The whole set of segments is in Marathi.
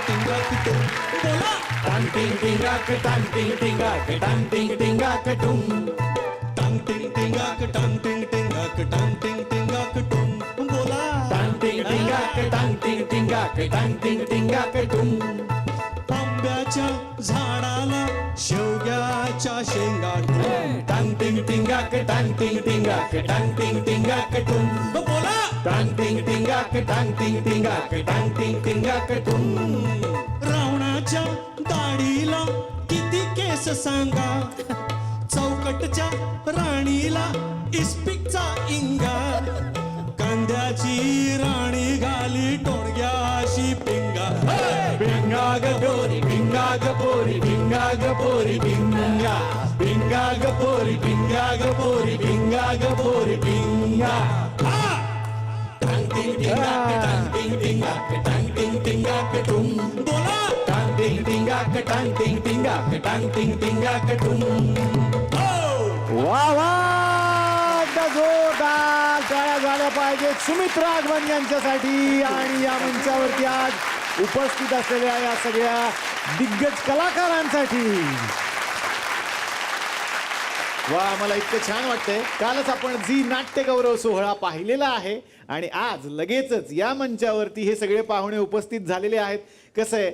टिंगाक टुम बोला टांग टिंग टिंगाक टांग टिंग टिंगाक टांग टिंग टिंगाक टुम टांग टिंग टिंगाक टांग टिंग टिंगाक टांग टिंग टिंगाक टुम बोला टांग टिंग टिंगाक टांग टिंग टिंगाक टांग टिंग टिंगाक टुम आंब्याच्या झाडाला शेवग्याच्या शेंगा टांग टिंग टिंगाक टांग टिंग टिंगाक टांग टिंग टिंगाक टुम बोला टांग टिंग टिंगाक टांग टिंग टिंगाक टांग टिंग टिंगाक टुम रावणाच्या दाढीला किती केस सांगा चौकटच्या राणीला इस्पिकचा इंगा कांद्याची राणी घाली टोणग्याशी पिंगा भिंगा ग पोरी भिंगा ग पोरी भिंगा ग पोरी भिंगा भिंगा ग पोरी भिंगा ग पोरी भिंगा ग पोरी भिंगा टांग टिंग टिंगाक टांग टिंग टिंगाक टांग टिंग टिंगाक टुम बोला टांग टिंग टिंगाक टांग टिंग टिंगाक टांग टिंग टिंगाक टुम वा वा एकदा जोरदार टाळ्या झाल्या पाहिजेत सुमित राघवन यांच्यासाठी आणि या मंचावरती आज उपस्थित असलेल्या या सगळ्या दिग्गज कलाकारांसाठी. वा मला इतकं छान वाटतंय. कालच आपण झी नाट्य गौरव सोहळा पाहिलेला आहे आणि आज लगेचच या मंचावरती हे सगळे पाहुणे उपस्थित झालेले आहेत. कसं आहे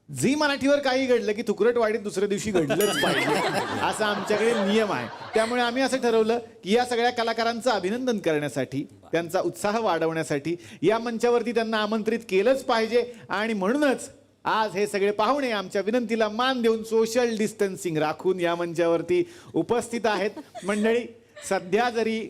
झी मराठीवर काही घडलं की तुकरटवाडीत दुसऱ्या दिवशी घडलंच पाहिजे असा आमच्याकडे नियम आहे. त्यामुळे आम्ही असं ठरवलं की या सगळ्या कलाकारांचं अभिनंदन करण्यासाठी त्यांचा उत्साह वाढवण्यासाठी या मंचावरती त्यांना आमंत्रित केलंच पाहिजे आणि म्हणूनच आज हे सगळे पाहुणे आमच्या विनंतीला मान देऊन सोशल डिस्टन्सिंग राखून या मंचावरती उपस्थित आहेत. मंडळी सध्या जरी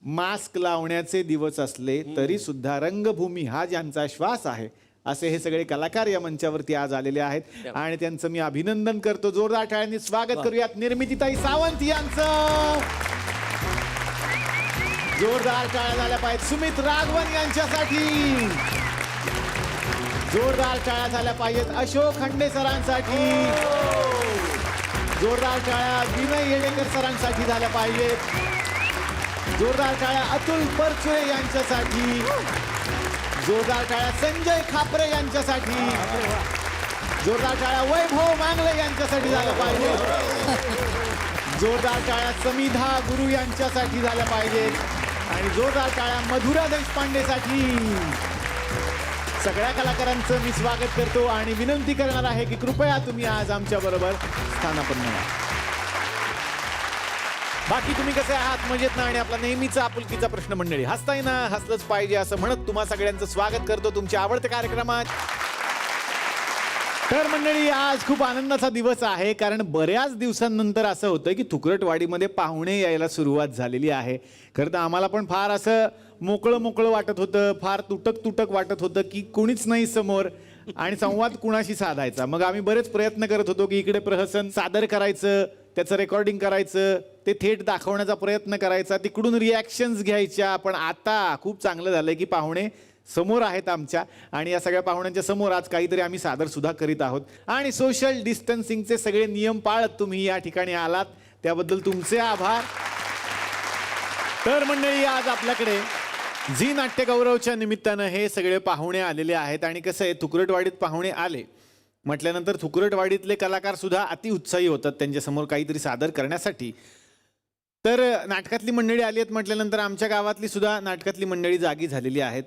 मास्क लावण्याचे दिवस असले तरी सुद्धा रंगभूमी हा ज्यांचा श्वास आहे असे हे सगळे कलाकार या मंचावरती आज आलेले आहेत आणि त्यांचं मी अभिनंदन करतो. जोरदार टाळ्यांनी स्वागत करूयात निर्मितीताई सावंत यांचं. जोरदार टाळ्या झाल्या पाहिजेत सुमित राघवन यांच्यासाठी. जोरदार टाळ्या झाल्या पाहिजेत अशोक खंडे सरांसाठी. जोरदार टाळ्या विनय येडेकर सरांसाठी झाल्या पाहिजेत. जोरदार टाळ्या अतुल परचुरे यांच्यासाठी. जोरदार टाळ्या संजय खापरे यांच्यासाठी. जोरदार टाळ्या वैभव मांगले यांच्यासाठी झाल्या पाहिजे. जोरदार टाळ्या समिधा गुरु यांच्यासाठी झाल्या पाहिजेत आणि जोरदार टाळ्या मधुरा देशपांडेसाठी. सगळ्या कलाकारांचं मी स्वागत करतो आणि विनंती करणार आहे की कृपया तुम्ही आज आमच्या बरोबर स्थानापन्न व्हा. बाकी तुम्ही कसे आहात मजेत ना. आणि आपला नेहमीचा आपुलकीचा प्रश्न मंडळी हसताय ना. हसलंच पाहिजे असं म्हणत तुम्हा सगळ्यांचं स्वागत करतो तुमच्या आवडत्या कार्यक्रमात. तर मंडळी आज खूप आनंदाचा दिवस आहे कारण बऱ्याच दिवसांनंतर असं होतं की तुकरटवाडीमध्ये पाहुणे यायला सुरुवात झालेली आहे. खरं तर आम्हाला पण फार असं मोकळं मोकळं वाटत होतं. फार तुटक तुटक वाटत होतं की कोणीच नाही समोर आणि संवाद कुणाशी साधायचा. मग आम्ही बरेच प्रयत्न करत होतो की इकडे प्रहसन सादर करायचं त्याचं रेकॉर्डिंग करायचं ते थेट दाखवण्याचा प्रयत्न करायचा तिकडून रिॲक्शन्स घ्यायच्या. पण आता खूप चांगलं झालंय की पाहुणे समोर आहेत आमच्या आणि या सगळ्या पाहुण्यांच्या समोर आज काहीतरी आम्ही सादर सुद्धा करीत आहोत. आणि सोशल डिस्टन्सिंगचे सगळे नियम पाळत तुम्ही या ठिकाणी आलात त्याबद्दल तुमचे आभार. तर मंडळी आज आपल्याकडे झी नाट्य गौरवच्या निमित्तानं हे सगळे पाहुणे आलेले आहेत आणि कसं आहे तुकरटवाडीत पाहुणे आले म्हटल्यानंतर तुकरटवाडीतले कलाकार सुद्धा अति उत्साही होतात त्यांच्यासमोर काहीतरी सादर करण्यासाठी. तर नाटकातली मंडळी आली आहेत म्हटल्यानंतर आमच्या गावातली सुद्धा नाटकातली मंडळी जागी झालेली आहेत.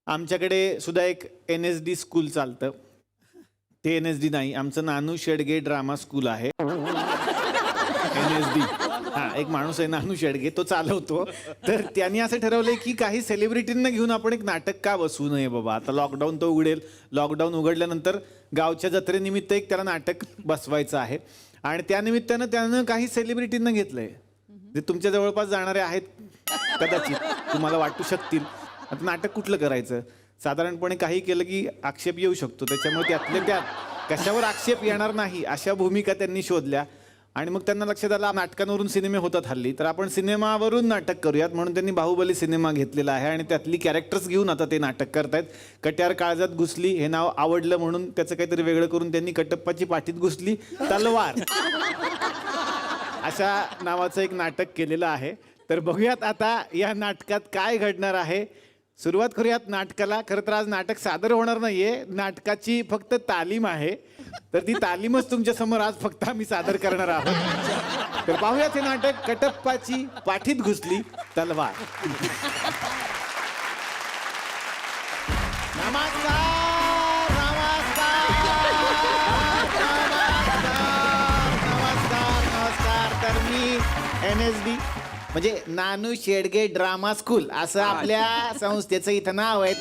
आमच्याकडे सुद्धा एक NSD स्कूल चालतं. ते NSD नाही आमचं नानू शेडगे ड्रामा स्कूल आहे. NSD हा एक माणूस आहे नानू शेडगे तो चालवतो. तर त्यांनी असं ठरवलंय की काही सेलिब्रिटींना घेऊन आपण एक नाटक का बसवू नये बाबा. आता लॉकडाऊन तो उघडेल. लॉकडाऊन उघडल्यानंतर गावच्या जत्रेनिमित्त एक त्याला नाटक बसवायचं आहे आणि त्यानिमित्तानं त्यानं काही सेलिब्रिटींना घेतलंय जे तुमच्या जवळपास जाणारे आहेत कदाचित तुम्हाला वाटू शकतील. आता नाटक कुठलं करायचं साधारणपणे काही केलं की आक्षेप येऊ शकतो. त्याच्यामुळे त्यातल्या त्यात कशावर आक्षेप येणार नाही अशा भूमिका त्यांनी शोधल्या आणि मग त्यांना लक्षात आलं नाटकांवरून सिनेमे होतात हल्ली तर आपण सिनेमावरून नाटक करूयात म्हणून त्यांनी बाहुबली सिनेमा घेतलेला आहे आणि त्यातली कॅरेक्टर्स घेऊन आता ते नाटक करतायत. कट्यार काळजात घुसली हे नाव आवडलं म्हणून त्याचं काहीतरी वेगळं करून त्यांनी कटप्पाची पाठीत घुसली तलवार अशा नावाचं एक नाटक केलेलं आहे. तर बघूयात आता या नाटकात काय घडणार आहे. सुरुवात करूयात नाटकाला. खरं तर आज नाटक सादर होणार नाहीये, नाटकाची फक्त तालीम आहे. तर ती तालीमच तुमच्या समोर आज फक्त आम्ही सादर करणार आहोत. तर पाहूयात हे नाटक, कटप्पाची पाठीत घुसली तलवार. नमस्कार नमस्कार नमस्कार. तर मी NSD म्हणजे नानू शेडगे ड्रामा स्कूल असं आपल्या संस्थेचं इथं नाव आहे.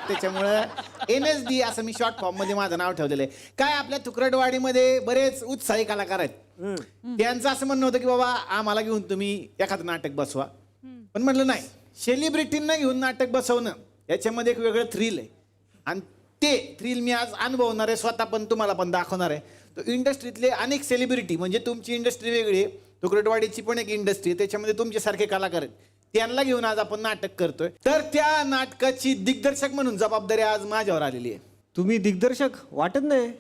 त्याच्यामुळं NSD असं मी शॉर्ट फॉर्म मध्ये माझं नाव ठेवलेलं आहे. काय आपल्या तुकडवाडीमध्ये बरेच उत्साही कलाकार आहेत. त्यांचं असं म्हणणं होतं की बाबा आम्हाला घेऊन तुम्ही एखादं नाटक बसवा. पण म्हटलं नाही, सेलिब्रिटींना घेऊन नाटक बसवणं याच्यामध्ये एक वेगळं थ्रिल आहे. आणि ते थ्रिल मी आज अनुभवणार आहे स्वतः, पण तुम्हाला पण दाखवणार आहे. तर इंडस्ट्रीतले अनेक सेलिब्रिटी, म्हणजे तुमची इंडस्ट्री वेगळी आहे, तुकडवाडीची पण एक इंडस्ट्री आहे, त्याच्यामध्ये तुमच्यासारखे कलाकार आहेत, त्यांना घेऊन आज आपण नाटक करतोय. तर त्या नाटकाची दिग्दर्शक म्हणून जबाबदारी आज माझ्यावर आलेली आहे. तुम्ही दिग्दर्शक वाटत नाही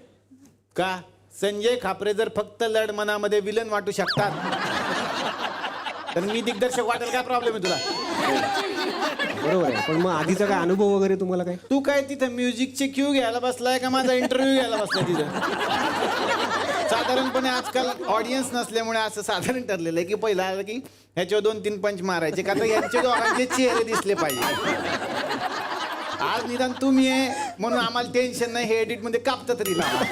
का संजय खापरे जर फक्त लढ मनामध्ये विलन वाटू शकतात तर मी दिग्दर्शक वाटेल, काय प्रॉब्लेम आहे तुला? बरोबर आहे, पण मग आधीचा काय अनुभव वगैरे तुम्हाला काय? तू काय तिथं म्युझिकचे क्यू घ्यायला बसलाय का माझा इंटरव्ह्यू घ्यायला बसलाय तिथं? साधारणपणे आजकाल ऑडियन्स नसल्यामुळे असं साधारण ठरलेलं आहे की पहिला आलं की ह्याच्यावर 2-3 पंच मारायचे, का तर यांचे दोघांचे चेहरे दिसले पाहिजे. आज निदान तुम्ही आहे म्हणून आम्हाला टेन्शन नाही, हे एडिट मध्ये कापतं तरी लावा.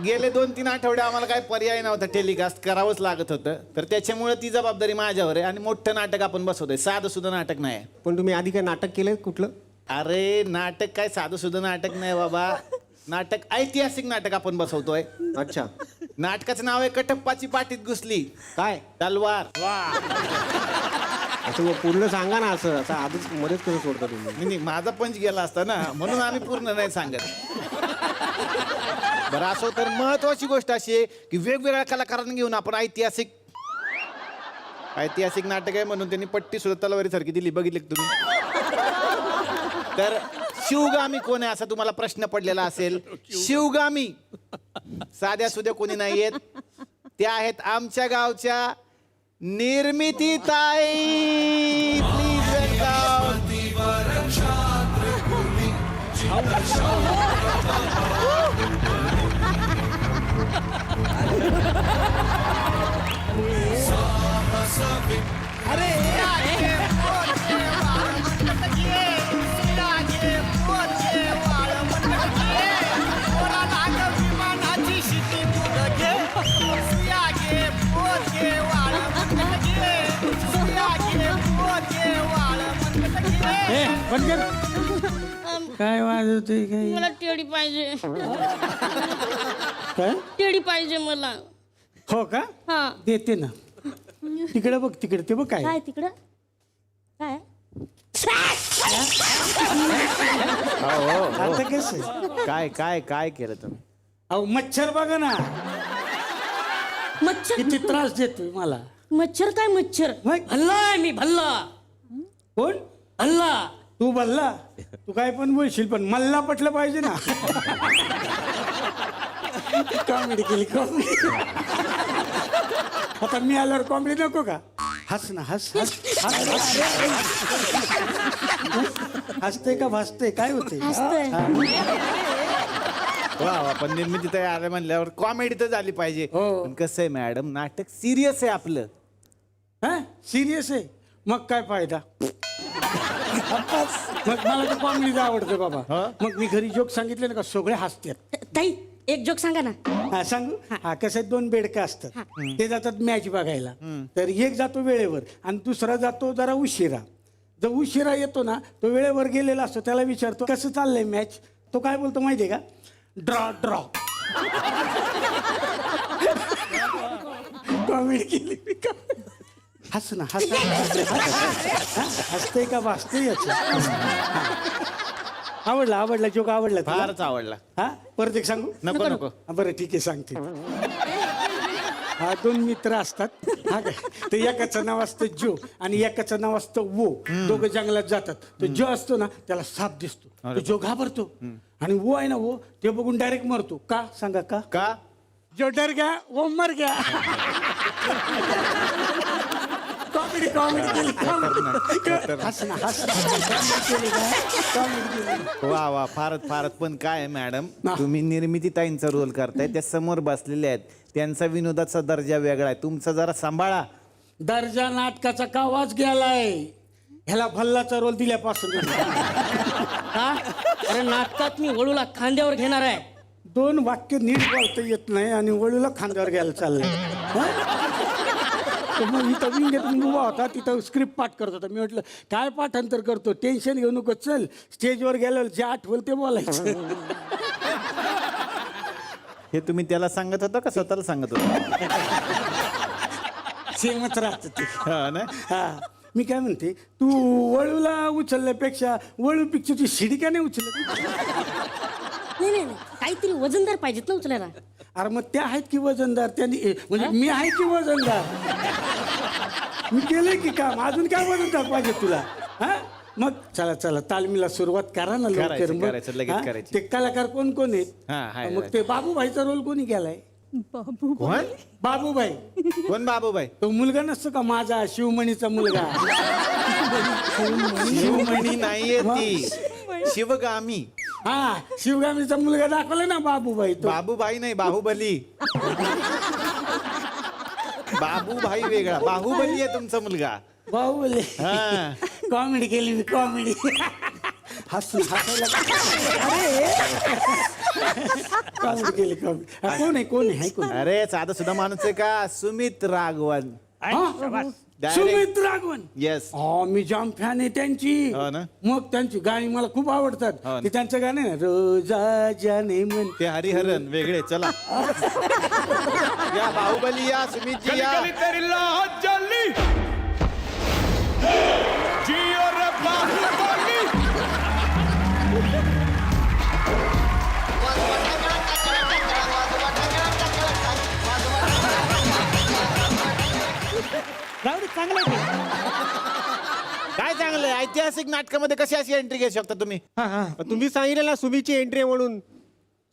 गेले 2-3 आठवडे आम्हाला काय पर्याय नव्हता, टेलिकास्ट करावंच लागत होतं. तर त्याच्यामुळे ती जबाबदारी माझ्यावर आहे. आणि मोठं नाटक आपण बसवतोय, साधं सुद्धा नाटक नाही. पण तुम्ही आधी काय नाटक केलंय कुठलं? अरे नाटक काय साधं सुद्धा नाटक नाही बाबा, नाटक ऐतिहासिक नाटक आपण बसवतोय. अच्छा, नाटकाचं नाव आहे कटप्पाची पाठीत घुसली काय तलवार. असं मग पूर्ण सांगा ना, असं आधीच मध्येच कसं सोडता तुम्ही? नाही, माझा पंच गेला असता ना, म्हणून आम्ही पूर्ण नाही सांगत. बरं असो, तर महत्वाची गोष्ट अशी आहे की वेगवेगळ्या कलाकारांना घेऊन आपण ऐतिहासिक नाटक आहे म्हणून त्यांनी पट्टी सुद्धा तलवारी सारखी दिली, बघितली का तुम्ही? तर शिवगामी कोण आहे असा तुम्हाला प्रश्न पडलेला असेल. शिवगामी साध्या सुद्या कोणी नाहीयेत, त्या आहेत आमच्या गावच्या निर्मिती ताई. Please welcome. काय वाजवतोय काय? मला टेडी पाहिजे, काय? टेडी पाहिजे मला. हो का? हा देते ना. तिकडे बघ, तिकडे ते बघ काय. काय तिकडं काय? आता कसं? काय काय काय केलं तुम्ही? अहो मच्छर बघा ना, मच्छर? किती त्रास देतोय मला. मच्छर काय मच्छर? मग? भल्ला आहे मी, भल्ला. कोण? भल्ला. तू बोलला, तू काय पण बोलशील, पण मल्ला पटलं पाहिजे ना. कॉमेडी केली, कॉमेडी. आता मी आल्यावर कॉमेडी नको का? हस ना, हस हस हस. हसते का भासते काय होते? हसतंय. वा वा, पण निर्मिती ताई आले म्हणल्यावर कॉमेडी तर झाली पाहिजे. हो. पण कसं आहे मॅडम, नाटक सिरियस आहे आपलं. हा सिरियस आहे, मग काय फायदा? मग मला तर कॉमेडीच आवडतं बाबा. मग मी घरी जोक सांगितले ना का सगळे हसतात. ताई एक जोक सांगा ना. हा सांगू. हा कसं 2 बेडका असतात, ते जातात मॅच बघायला. तर एक जातो वेळेवर आणि दुसरा जातो जरा उशिरा. जो उशिरा येतो ना तो वेळेवर गेलेला असतो, त्याला विचारतो कसं चाललंय मॅच. तो काय बोलतो माहितीये का? Draw draw. कॉमेडी केली. हस ना, हस. हसतंय का भासतंय याचं? आवडला, आवडला जोक आवडला तुला? फारच आवडला. हा परत एक सांगू? नको नको. हा, बरं ठीक आहे सांगते. हा 2 मित्र असतात. हा काय, तर एकाचं नाव असतं जो आणि एकाचं नाव असतं वो. दोघं जंगलात जातात. तो जो असतो ना त्याला साप दिसतो, तो जो घाबरतो. आणि वो आहे ना, वो ते बघून डायरेक्ट मरतो. का सांगा? का का? जो डर गया वो मर गया. कॉमेडी कॉमेडी केली हस ना हस कॉमेडी केली का कॉमेडी केली वा वा फारच फारच. पण काय आहे मॅडम, ना. तुम्ही निर्मिती ताईंचा रोल करताय, त्या समोर बसलेल्या आहेत, त्यांचा विनोदाचा दर्जा वेगळा आहे, तुमचा जरा सांभाळा. दर्जा नाटकाचा का आवाज गेलाय ह्याला भल्लाचा रोल दिल्यापासून का अरे नाटकात मी वळूला खांद्यावर घेणार आहे. 2 वाक्य नीट बोलता येत नाही आणि वळूला खांद्यावर घ्यायला चाललंय तर मग इथं विंगेत उभा होता, तिथं स्क्रिप्ट पाठ करत होता. मी म्हटलं काय पाठांतर करतो, टेन्शन घेऊ नको, चल स्टेजवर गेल्यावर जे आठवल ते बोलायचं. हे तुम्ही त्याला सांगत होता का स्वतःला सांगत होता? सेमच राहत ते. हा ना. हा मी काय म्हणते, तू वळूला उचलल्यापेक्षा वळू पिक्चरची शिडी का नाही उचलत? नाही नाही नाही. काहीतरी वजनदार पाहिजेत ना उचलायला. अरे मग त्या आहेत की वजनदार, त्यांनी म्हणजे मी आहे की वजनदार, मी केलंय की काम, अजून काय वजनदार पाहिजे तुला? हा मग चला चला तालमीला सुरुवात करा ना लवकर. करायचं, मग, करायचं, लगेच हा? करायची. ते कलाकार कोण कोण हा, हाय, आहेत? मग हाय. ते बाबूभाईचा रोल कोणी केलाय? कोण बाबूभाई कोण बाबूबाई? तो मुलगा नसतो का माझा शिवमणीचा मुलगा? शिवमणी नाहीये ती, शिवगामी. हा शिवगामीचा मुलगा दाखवला ना बाबूभाई तो. बाबूबाई नाही, बाहुबली. बाबूभाई वेगळा, बाहुबली आहे तुमचा मुलगा. बाहुबली. हा. कॉमेडी केली मी कॉमेडी. हसायला कॉमेडी केली कॉमेडी. कोण आहे कोण आहे कोण? अरे साधा सुद्धा माणूस आहे का? सुमित राघवन. सुमित राघवन. येस. हा मी जाम फॅन आहे त्यांची. हो ना. मग त्यांची गाणी मला खूप आवडतात. हो ना. ते त्यांचं गाणं आहे ना, रोजा जाने मन. ते हरिहरन वेगळे. चला या बाहुबली या, सुमितजी या. तेरी लाहौर जली जियो रे बाहुबली. काय चांगलंय, ऐतिहासिक नाटकामध्ये कशी अशी एंट्री घेऊ शकता तुम्ही? तुम्ही सांगितलं ना सुमितची एंट्री आहे म्हणून.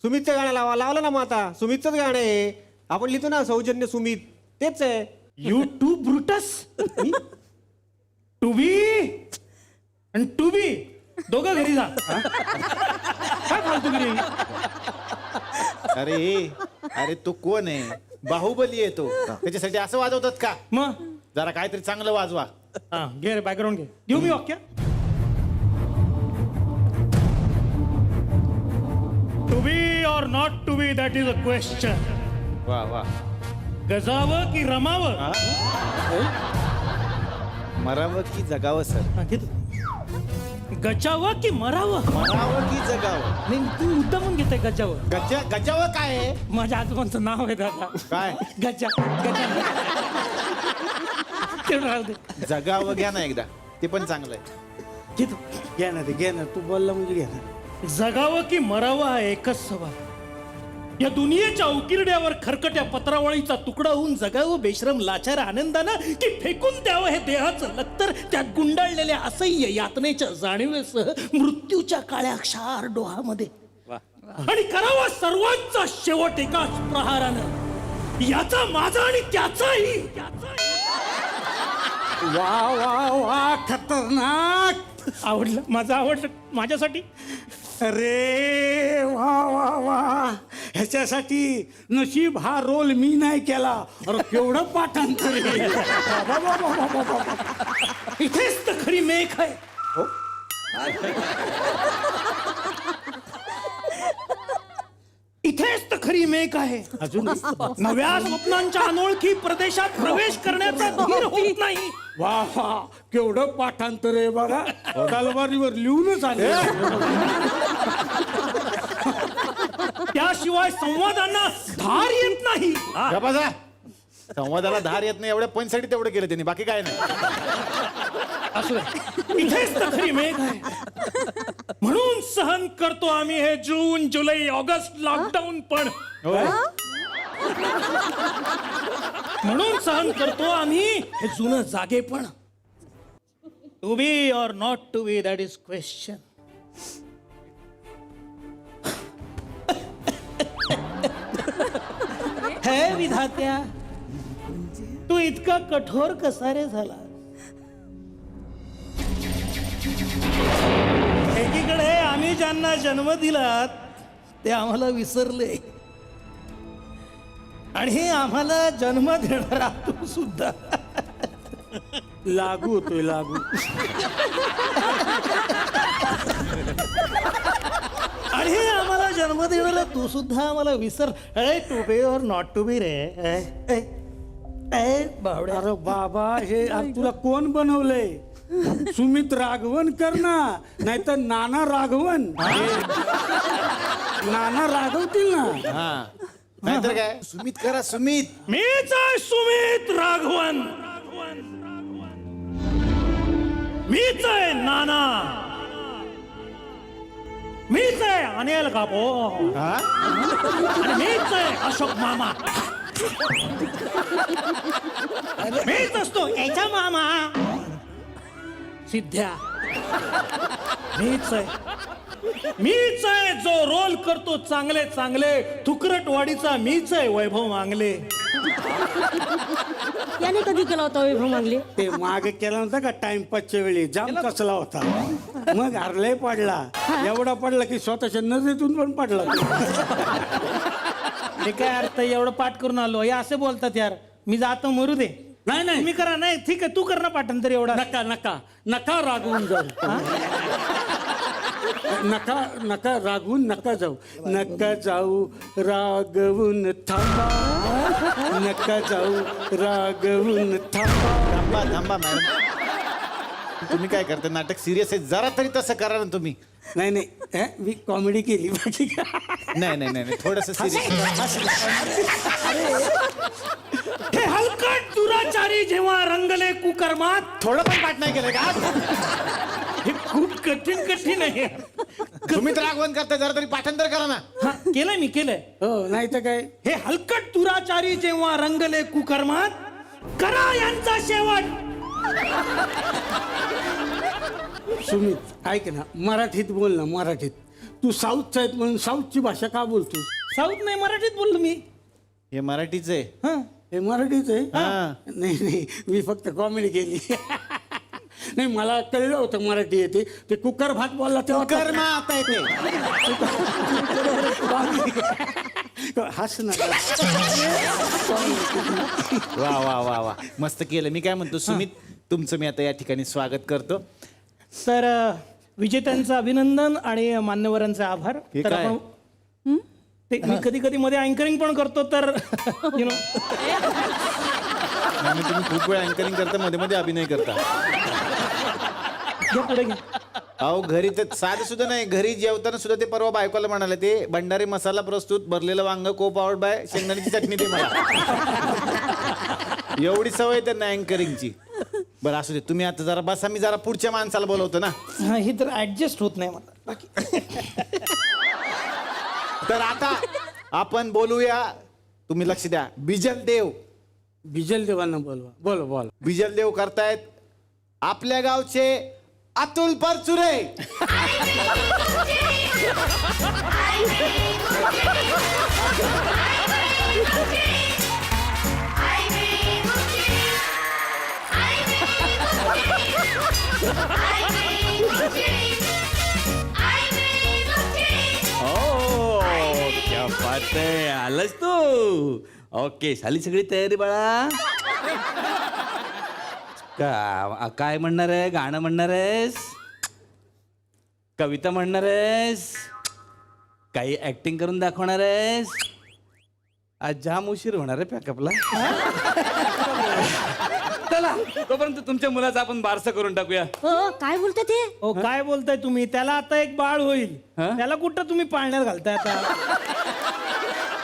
सुमितचं गाणं लावलं ना मग आता सुमितचंच गाणं आहे. आपण लिहितो ना सौजन्य सुमित, तेच आहे. You too Brutus. To be आणि टू बी दोघं घरी जा. काय फालतू घरी? अरे अरे तो कोण आहे? बाहुबली आहे तो. त्याच्यासाठी असं वाजवतात का? मग जरा काहीतरी चांगलं वाजवा. हा घे रे बॅकग्राऊंड घे. घेऊ मी वाक्य. To be or not to be that is a question. वा वा. गजावं की रमावं? मरावं की जगावं सर? हा, घे तू. गजावं की मरावं? मरावं की जगावं? नाही तू मुद्दामून घेताय गजावं. गजावं काय आहे? माझ्या आजोबांचं नाव आहे दादा. काय? गजा गजा. तेवढं राहू दे. जगावं घ्या ना एकदा, ते पण चांगलं आहे. घे तू. घे ना ते घे ना, तू बोलला म्हणजे घे ना. जगावं की मरावं हा एकच सवाल. या दुनियेच्या उकिरड्यावर खरकट्या पत्रावळीचा तुकडा होऊन जगावं बेशरम लाचार आनंदानं, की फेकून द्यावं हे देहाचं लक्तर त्या गुंडाळलेल्या असह्य यातनेच्या जाणीवेसह मृत्यूच्या काळ्या क्षार डोहामध्ये, आणि करावा सर्वांचा शेवट एकाच प्रहारानं. याचा माझा आणि त्याचाही. वा वा वा खतरनाक. आवडलं माझं, आवडलं माझ्यासाठी. अरे वा वा वा, ह्याच्यासाठी नशीब हा रोल मी नाही केला. अरे केवढं पाठांतर आहे. वा, वा, वा, वा, वा, वा. इथेच तर खरी मेख आहे. इथेच तर खरी मेक आहे. अजून नव्या स्वप्नांच्या अनोळखी प्रदेशात प्रवेश करण्याचा धीर होत नाही. वा वा, केवढं पाठांतर आहे बघा. तलवारीवर लिहूनच आले. त्याशिवाय संवादांना धार येत नाही. का बसा? संवादाला धार येत नाही एवढ्या पॉईंटसाठी तेवढं केलं त्यांनी, बाकी काय नाही. असू दे. इथेच तर खरी मेघ आहे. म्हणून सहन करतो आम्ही हे जून जुलै ऑगस्ट लॉकडाऊन पण. म्हणून सहन करतो आम्ही हे जुनं जागे पण. To be or not to be that is question. हे विधात्या, तू इतका कठोर कसा रे झाला? एकीकडे आम्ही ज्यांना जन्म दिलात ते आम्हाला विसरले आणि हे आम्हाला जन्म देणारा तू सुद्धा लागू होतोय लागू. आणि हे आम्हाला जन्म देणारा तू सुद्धा आम्हाला विसर. To be or not to बी रे. बावड्या. अरे बाबा हे तुला कोण बनवलंय? सुमित राघवन कर ना, नाहीतर नाना राघवन. नाना राघवतील ना. हा नाहीतर काय सुमित करा सुमित. मीच आहे सुमित राघवन. मीच आहे नाना. मीच आहे अनिल कापो. आणि मीच आहे अशोक मामा. मीच असतो याचा मामा सिद्ध्या. मीच आहे जो रोल करतो चांगले चांगले थुकरटवाडीचा. मीच आहे वैभव मांगले. याने कधी केला होता वैभव मागले? ते मागे केला नव्हता का टाइमपासच्या वेळी जाम कसला होता. मग हरले पडला. एवढा पडला की स्वतःच्या नजरेतून पण पडला. हे काय अर्थ आहे? एवढं पाठ करून आलो हे असे बोलतात यार. मी जातो मरू दे. नाही नाही मी करा. नाही ठीक आहे तू कर ना पाठांतर एवढा. नका नका नका रागवून जाऊ. नका नका रागवून नका जाऊ. नका जाऊ रागवून थांबा. नका जाऊ रागवून थांबा. थांबा थांबा मॅडम. तुम्ही काय करता? नाटक सिरियस आहे, जरा तरी तसं करा ना तुम्ही. नाही नाही मी कॉमेडी केली बाकी नाही नाही नाही थोडस सिरियस. हे हलकट दुराचारी जेव्हा रंगले कुकर्मात. थोडं पण पाठ नाही केलं का? हे खूप कठीण आहे. सुमित राघवन करता, जरा तरी पाठांतर करा ना. हा, केलंय मी केलंय. हो नाही तर काय. हे हलकट दुराचारी जेव्हा रंगले कुकर्मात करा यांचा शेवट. सुमित ऐक ना, मराठीत बोल ना. मराठीत तू साऊथचा आहेत म्हणून साऊथची भाषा का बोलतो? साऊथ नाही मराठीत बोललो मी. हे मराठीच आहे. हा हे मराठीच आहे. हा. नाही नाही मी फक्त कॉमेडी केली. नाही मला कळलं होतं मराठी येते. ते कुकर भात बोलला तेव्हा कर्मा आता येते. हस ना. वा वा वा वा मस्त केलं. मी काय म्हणतो सुमित, तुमचं मी आता या ठिकाणी स्वागत करतो. तर विजेत्यांचं अभिनंदन आणि मान्यवरांचे आभार. हे तर काय? आपण ते मी कधी कधी मध्ये अँकरिंग पण करतो तर यु नो. आणि तुम्ही खूप वेळ अँकरिंग करता, मध्ये मध्ये अभिनय करता. घ्या पुढे घ्या. अहो घरी तर साधं सुद्धा नाही, घरी जेवताना सुद्धा ते परवा बायकोला म्हणाले ते भंडारी मसाला प्रस्तुत, भरलेलं वांग को पावड बाय, शेंगदाण्याची चटणी दे मला. एवढी सवय त्यांना अँकरिंगची. बरं असू दे, तुम्ही आता जरा बसा, मी जरा पुढच्या माणसाला बोलवतो ना. हा हे तर ऍडजस्ट होत नाही मला बाकी. तर आता आपण बोलूया, तुम्ही लक्ष द्या. बिजल देव. बिजल देवांना बोलवा. बोला बोला. बिजल देव करतायत आपल्या गावचे अतुल परचुरे. क्या बात आहे, आलास तू. ओके झाली सगळी तयारी बाळा. काय म्हणणार आहे? गाणं म्हणणार आहेस? कविता म्हणणार आहेस? काही ऍक्टिंग करून दाखवणार आहेस? आज जाम उशीर होणार आहे पॅकअपला. चला तोपर्यंत तुमच्या मुलाचा आपण बारसं करून टाकूया. हो काय बोलते ते? हो काय बोलताय तुम्ही? त्याला आता एक बाळ होईल. हा? त्याला कुठं तुम्ही पाळण्यात घालताय आता?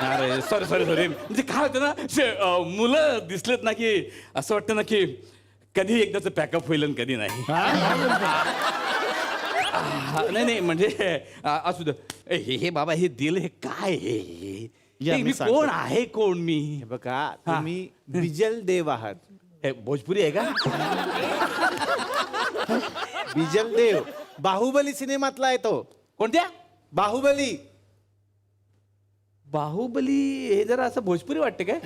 अरे सॉरी म्हणजे काय होतं ना, मुलं दिसलेत ना की असं वाटतं ना की कधी एकदाच पॅकअप होईल आणि कधी नाही. नाही म्हणजे असू दे. हे बाबा हे दिल हे काय हे? या, मी मी सांगतो. कोण आहे कोण मी? हे बघा तुम्ही बिजल देव आहात. हे भोजपुरी आहे का? बिजल देव बाहुबली सिनेमातला आहे तो. कोणत्या? बाहुबली. बाहुबली. हे जरा असं भोजपुरी वाटते काय?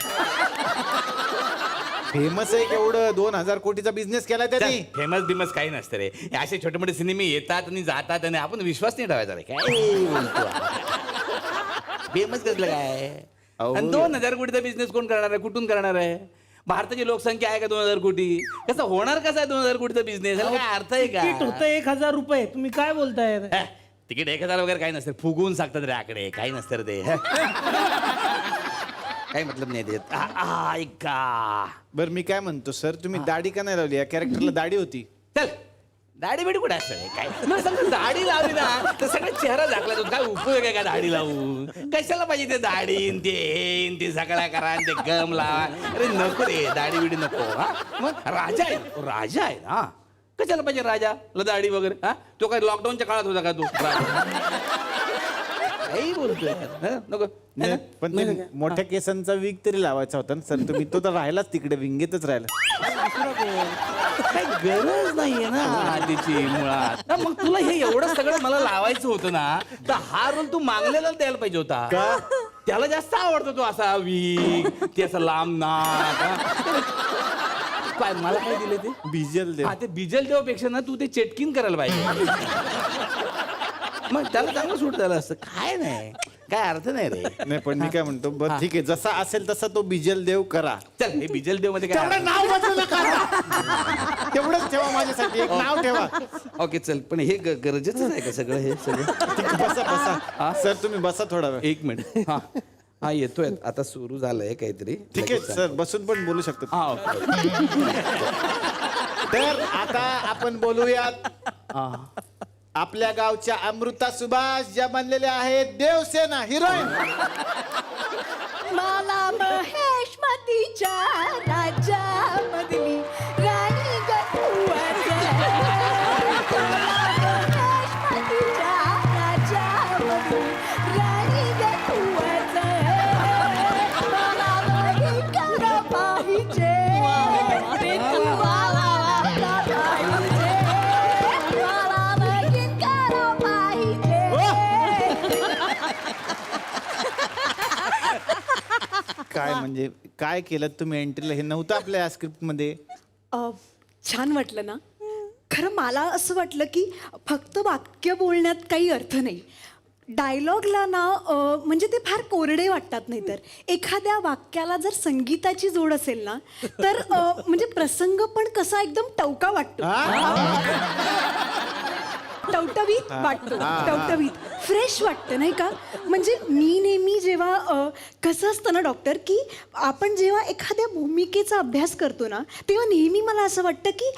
फेमस आहे केवढं 2000 कोटीचा बिझनेस केला त्यांनी. फेमस बिमस काही नसतं रे. हे असे छोटे मोठे सिनेमे येतात आणि जातात आणि आपण विश्वास नाही ठेवायचा रे. काय फेमस कसलं काय? अहो. आणि 2000 कोटीचा बिझनेस कोण करणार आहे? कुठून करणार आहे? भारताची लोकसंख्या आहे का 2000 कोटी? कसं होणार कसा आहे 2000 कोटीचा बिझनेस? काय अर्थ आहे तिकीट का? होतं 1000 रुपये. तुम्ही काय बोलताय? तिकीट 1000 वगैरे काही नसतं. फुगवून सांगतात रे आकडे. काही नसतं रे ते. काही मतलब नाही देत. ऐका बरं मी काय म्हणतो सर, तुम्ही दाढी का नाही लावली? या कॅरेक्टरला दाढी होती. चल दाढी बिडी कुठे असतं काय? मग समजा दाढी लावली ना तर सगळा चेहरा झाकला जातो. काय उपयोग आहे का दाढी लावून? कशाला पाहिजे ते दाढी न ते हे न ते सगळा करा न ते गम लावा. अरे नको रे दाढी बिडी नको. हा मग राजा आहे, राजा आहे ना. कशाला पाहिजे राजा दाढी वगैरे? हा तो काय लॉकडाऊनच्या काळात होता का तू? काही बोलतोय हं? नको नाही, पण ते मोठ्या केसांचा विग तरी लावायचा होता ना सर. तुम्ही तो तर राहिलाच तिकडे, विंगेतच राहिला. काही गरज नाहीये ना तिची मुळात. मग तुला हे एवढं सगळं मला लावायचं होतं ना, तर हा रोल तू मागलेला द्यायला पाहिजे होता. का? त्याला जास्त आवडतो तो असा वीक, ते असं लांब नाक. हा? काय मला काय दिले ते? बिजल हा ते बिजल देवापेक्षा ना तू ते चेटकिन करायला पाहिजे. मग त्याला चांगलं सूट झालं असतं. काय नाही, काय अर्थ नाही रे. नाही पण मी काय म्हणतो, बरं ठीक आहे, जसा असेल तसा तो बिजल देव करा. चल हे बिजल देव मध्ये काय तेवढं नाव बदलू नका आता. तेवढंच ठेवा माझ्यासाठी, एक नाव ठेवा. ओके चल, पण हे गरजेचं आहे का सगळं हे सगळं? ठीक आहे, बसा बसा सर, तुम्ही बसा थोडा वेळ. एक मिनिट. हा हा येतोय आता, सुरू झालंय काहीतरी. ठीक आहे सर, बसून पण बोलू शकतो. हा ओके. तर आता आपण बोलूयात आपल्या गावच्या अमृता सुभाष ज्या बनलेल्या आहेत देवसेना हिरोईन. मला महेश मतीच्या राज्यामधली राणी गणपती. महेश मतीच्या राज्यामधली राणी गणपती. मला लगीन करा पाहिजे. मला पाहिजे. मला लगीन करा पाहिजे. काय म्हणजे काय केलं तुम्ही एंट्रीला? हे नव्हतं आपल्या या स्क्रिप्ट मध्ये. छान वाटलं ना. खरं मला असं वाटलं की फक्त वाक्य बोलण्यात काही अर्थ नाही. डायलॉगला ना म्हणजे ते फार कोरडे वाटतात. नाही तर एखाद्या वाक्याला जर संगीताची जोड असेल ना तर म्हणजे प्रसंग पण कसा एकदम टवका वाटतो. टवटवीत वाटतो. टवटवीत फ्रेश वाटतं नाही का? म्हणजे मी नेहमी जेव्हा कसं असतं ना डॉक्टर, की आपण जेव्हा एखाद्या भूमिकेचा अभ्यास करतो ना तेव्हा नेहमी मला असं वाटतं की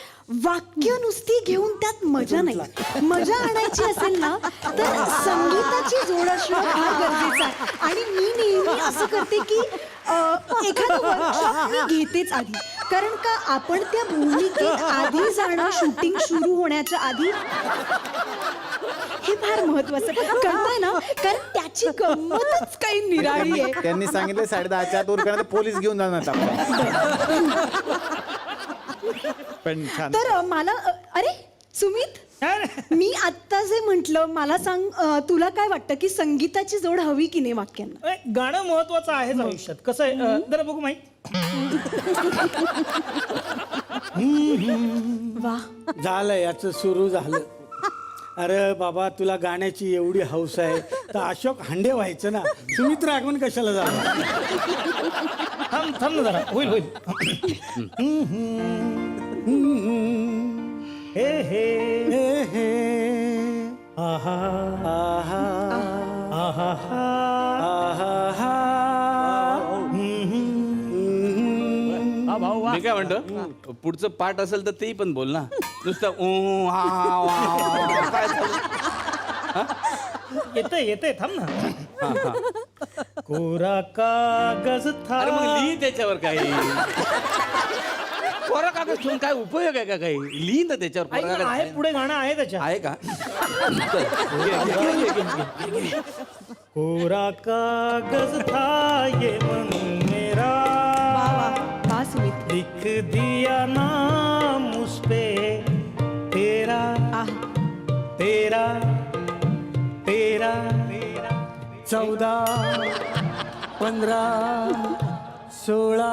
वाक्य नुसती घेऊन त्यात मजा नाही. मजा आणायची असेल ना तर संगीताची जोड असणं फार गरजेचं आहे. आणि मी नेहमी असं करते की एखादं वर्कशॉप मी घेतेच आधी. कारण का आपण त्या भूमिकेत आधी जाणं, शूटिंग सुरू होण्याच्या आधी, हे फार महत्वाचं कळतंय ना. कारण त्याची गंमतच काही निराळी आहे. त्यांनी सांगितलं 10:30च्या आत उरकणार, पोलीस घेऊन जाणार आपल्याला. पण छान. तर मला अरे सुमित, मी आत्ता जे म्हंटल, मला सांग तुला काय वाटतं की संगीताची जोड हवी की नाही वाक्यांना? गाणं महत्वाचं आहेच आयुष्यात. कसं आहे जरा बघू माहिती. वा, झालं याचं सुरू झालं. अरे बाबा, तुला गाण्याची एवढी हौस आहे तर अशोक हांडे व्हायचं ना. सुमित्र आगमन कशाला झालं? थांब थांब ना जरा, होईल होईल. हे हे हे हे आहा आहा आहा आहा मी काय म्हणतो, पुढचं पाठ असेल तर तेही पण बोल ना. नुसतं ऊ हा हा वा, वा. काय चालू? येते येते, थांब ना. कोरा कागज था. अरे मग लिही त्याच्यावर काही. कोरा कागद ठेवून काय उपयोग आहे का? काही लिही ना त्याच्यावर. ऐक कोरा ना, आहे कागद पुढे गाणं आहे त्याच्या. आहे का? चल, घे. कोरा कागज था ये मन मेरा, वा वा वा सुमित. लिख दिया नाम उस पे तेरा तेरा तेरा. 14, 15, 16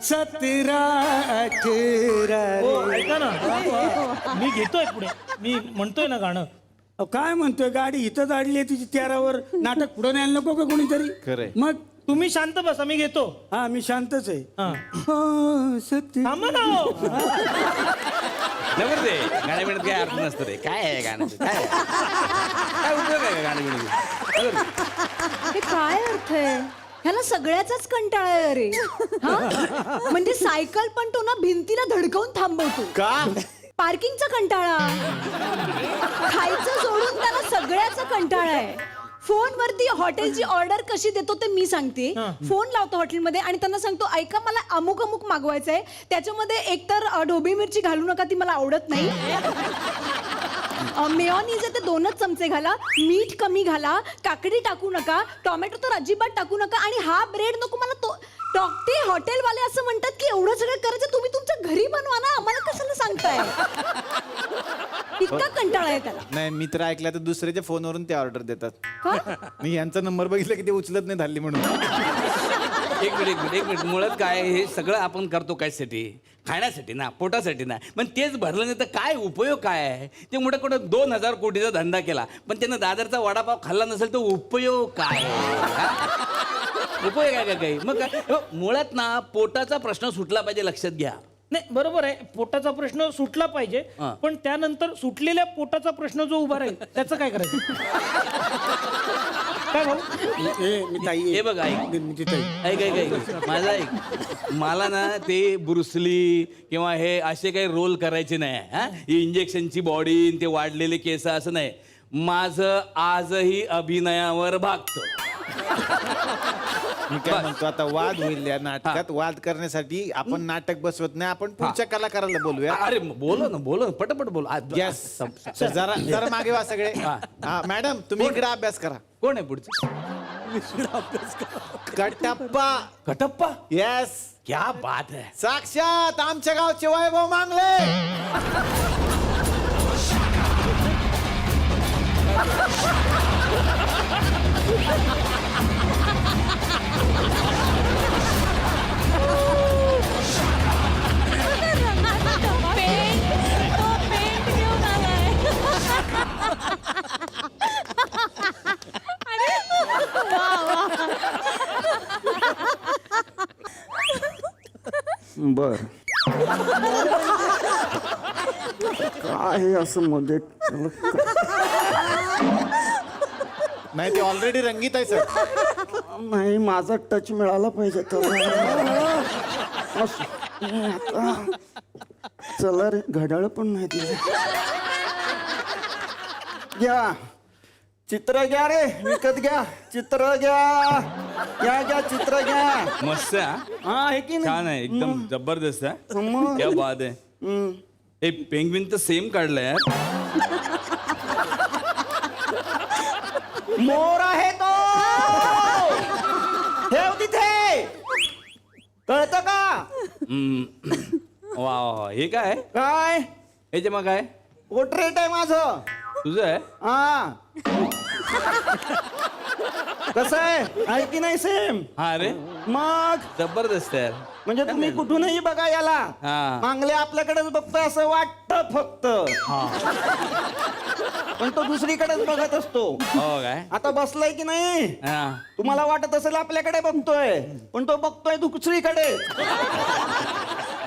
17 18 हो ऐका ना मी घेतोय पुढे मी म्हणतोय ना गाणं. अहो, काय म्हणतोय गाडी इथं काढली आहे तुझी 13वर नाटक पुढे न्यायला नको का कोणीतरी खरंय. मग तुम्ही शांत बसा मी घेतो. हा मी शांतच आहे हा. हा, सत्य थांबा ना हो. जबर रे गाणे म्हणत काय अर्थ नसतं रे. काय आहे गाणं काय आहे? काय उपयोग आहे गाणे म्हणत? हे काय अर्थ आहे ह्याला सगळ्याचाच कंटाळा आहे अरे हा म्हणजे सायकल पण तो ना भिंतीला धडकवून थांबवतो का पार्किंगचा कंटाळा खायचं सोडून त्याला सगळ्याचा कंटाळा आहे. फोनवरती हॉटेलची ऑर्डर कशी देतो ते मी सांगते. फोन लावतो हॉटेलमध्ये आणि त्यांना सांगतो ऐका मला अमुक अमुक मागवायचंय त्याच्यामध्ये एकतर ढोबळी मिरची घालू नका ती मला आवडत नाही. मेयोनीज ते 2च चमचे घाला मीठ कमी घाला काकडी टाकू नका टोमॅटो तर अजिबात टाकू नका आणि हा ब्रेड नको मला तो ते हॉटेलवाले असं म्हणतात की एवढं सगळं करायचं तुम्ही तुमच्या घरी बनवा ना आम्हाला कशाला सांगताय. इतका कंटाळा आहे त्याला. नाही मी तर ऐकलं तर दुसऱ्याच्या फोनवरून ते ऑर्डर देतात. का? मी यांचा नंबर बघितला की ते उचलत नाही हल्ली म्हणून. एक मिनिट मुळात काय हे सगळं आपण करतो कशासाठी? खाण्यासाठी ना पोटासाठी ना. पण तेच भरलं नाही तर काय उपयोग काय आहे? ते मोठं कुठं 2000 कोटीचा धंदा केला पण त्यानं दादरचा वडापाव खाल्ला नसेल तर उपयोग काय? उपयोग आहे का काही? मग काय हो, मुळात ना पोटाचा प्रश्न सुटला पाहिजे लक्षात घ्या. नाही बरोबर आहे पोटाचा प्रश्न सुटला पाहिजे हा. पण त्यानंतर सुटलेल्या पोटाचा प्रश्न जो उभा राहील त्याचं काय करायचं? काय भाऊ मी ताई हे बघ ऐक मी ताई ऐक माझा ऐक मला ना ते ब्रुसली किंवा हे असे काही रोल करायचे नाही हा. ही इंजेक्शनची बॉडी ते वाढलेले केस असं नाही. माझं आजही अभिनयावर भागतं. मी काय म्हणतो आता वाद होईल या नाटकात. वाद करण्यासाठी आपण नाटक बसवत नाही आपण पुढच्या कलाकाराला बोलूया. अरे बोलो ना पटपट बोल. येस जरा जरा मागे वा सगळे. हा मॅडम तुम्ही इकडे अभ्यास करा. कोण आहे पुढचं? कटप्पा. कटप्पा. येस क्या बात है. साक्षात आमच्या गावचे वैभव मांगले. बर काय असं मध्ये नाही ते ऑलरेडी रंगीत आहे सर. नाही माझा टच मिळाला पाहिजे तर चला रे घड्याळ पण नाही दिलं. घ्या चित्र घ्या रे विकत घ्या चित्र घ्या घ्या चित्र घ्या. मस्त आहे, हा? हा आहे की छान आहे एकदम जबरदस्त आहे. मग. क्या बात आहे. हे पेंग्विन तर सेम काढलंय यार. मोर आहे तो ठेव तिथे कळतं का? वा वा हे काय काय याचे मग काय पोर्ट्रेट आहे माझं. तुझं आहे? हा कसं आहे की नाही सेम? हा रे मग जबरदस्त आहे यार. म्हणजे तुम्ही कुठूनही बघा याला हा. मांगले आपल्याकडेच बघतोय असं वाटतं फक्त पण तो दुसरीकडेच बघत असतो. हो काय आता बसलाय की नाही हा तुम्हाला वाटत असेल आपल्याकडे बघतोय पण तो बघतोय दुसरीकडे.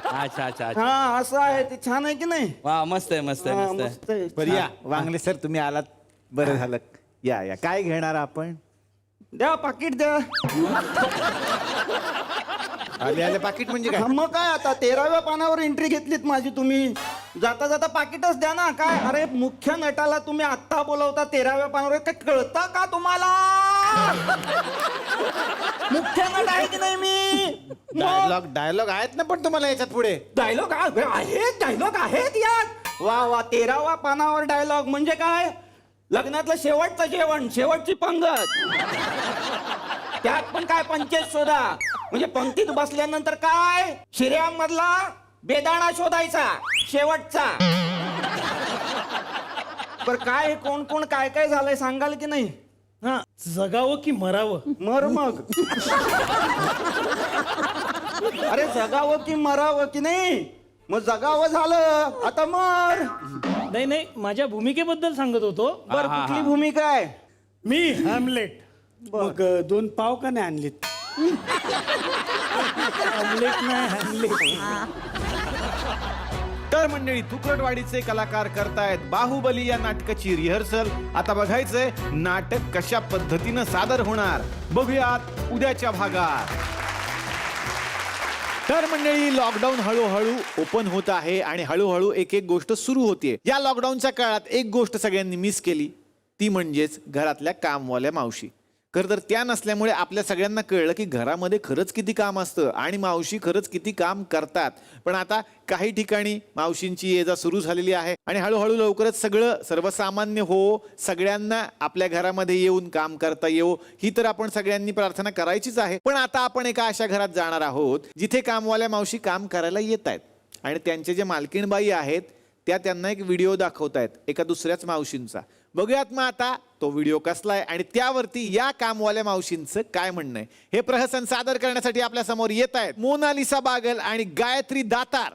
अच्छा अच्छा अच्छा. हा असं आहे ते छान आहे की नाही? वा मस्त आहे मस्त आहे हा, मस्त आहे. मस्त आहे. बरं या वांगले सर तुम्ही आलात बरं झालं. या या काय घेणार आपण? द्या पाकिट द्या. आले आले पाकिट म्हणजे काय? हा, मग काय आता 13व्या पानावर एंट्री घेतलीत माझी तुम्ही. जाता जाता पाकिटच द्या ना. काय अरे मुख्य नटाला तुम्ही आत्ता बोलवता 13व्या पानावर काय कळतं का तुम्हाला? मुख्य नट आहे की नाही मी? डायलॉग आहेत ना पण तुम्हाला याच्यात पुढे. डायलॉग आहेत यात. वा वा 13व्या पानावर डायलॉग म्हणजे काय? लग्नातलं शेवटचं जेवण शेवटची पंगत. त्यात पण काय पंचायत शोधा म्हणजे पंक्तीत बसल्यानंतर काय शिर्यामधला बेदाणा शोधायचा शेवटचा. पर काय कोण कोण काय काय झालंय सांगाल की नाही? हा जगावं की मरावं? मर मग. अरे जगावं की मरावं की नाही? मग जगावं झालं, आता मर. नाही नाही, माझ्या भूमिकेबद्दल सांगत होतो. बर, कुठली भूमिका आहे? मी हॅमलेट. मग 2 पाव का नाही आणलीत? हॅमलेट नाही, हॅमलेट. तर मंडळी, तुकडवाडीचे कलाकार करतायत बाहुबली या नाटकाची रिहर्सल. आता बघायचंय नाटक कशा पद्धतीनं सादर होणार. बघूयात उद्याच्या भागात. तर मंडळी, लॉकडाऊन हळूहळू ओपन होत आहे आणि हळूहळू एक एक गोष्ट सुरू होते. या लॉकडाऊनच्या काळात एक गोष्ट सगळ्यांनी मिस केली, ती म्हणजेच घरातल्या कामवाल्या मावशी. खरं तर त्या नसल्यामुळे आपल्या सगळ्यांना कळलं की घरामध्ये खरंच किती काम असतं आणि मावशी खरंच किती काम करतात. पण आता काही ठिकाणी मावशींची ये जा सुरू झालेली आहे आणि हळूहळू लवकरच सगळं सर्वसामान्य हो, सगळ्यांना आपल्या घरामध्ये येऊन काम करता येऊ, ही तर आपण सगळ्यांनी प्रार्थना करायचीच आहे. पण आता आपण एका अशा घरात जाणार आहोत जिथे कामवाल्या मावशी काम करायला येत आहेत आणि त्यांचे जे मालकीणबाई आहेत त्या त्यांना एक व्हिडिओ दाखवतायत एका दुसऱ्याच मावशींचा. बघूयात मग आता तो व्हिडिओ कसला आहे आणि त्यावरती या कामवाल्या मावशींचं काय म्हणणं आहे. हे प्रहसन सादर करण्यासाठी आपल्या समोर येत आहेत मोनालिसा बागल आणि गायत्री दातार.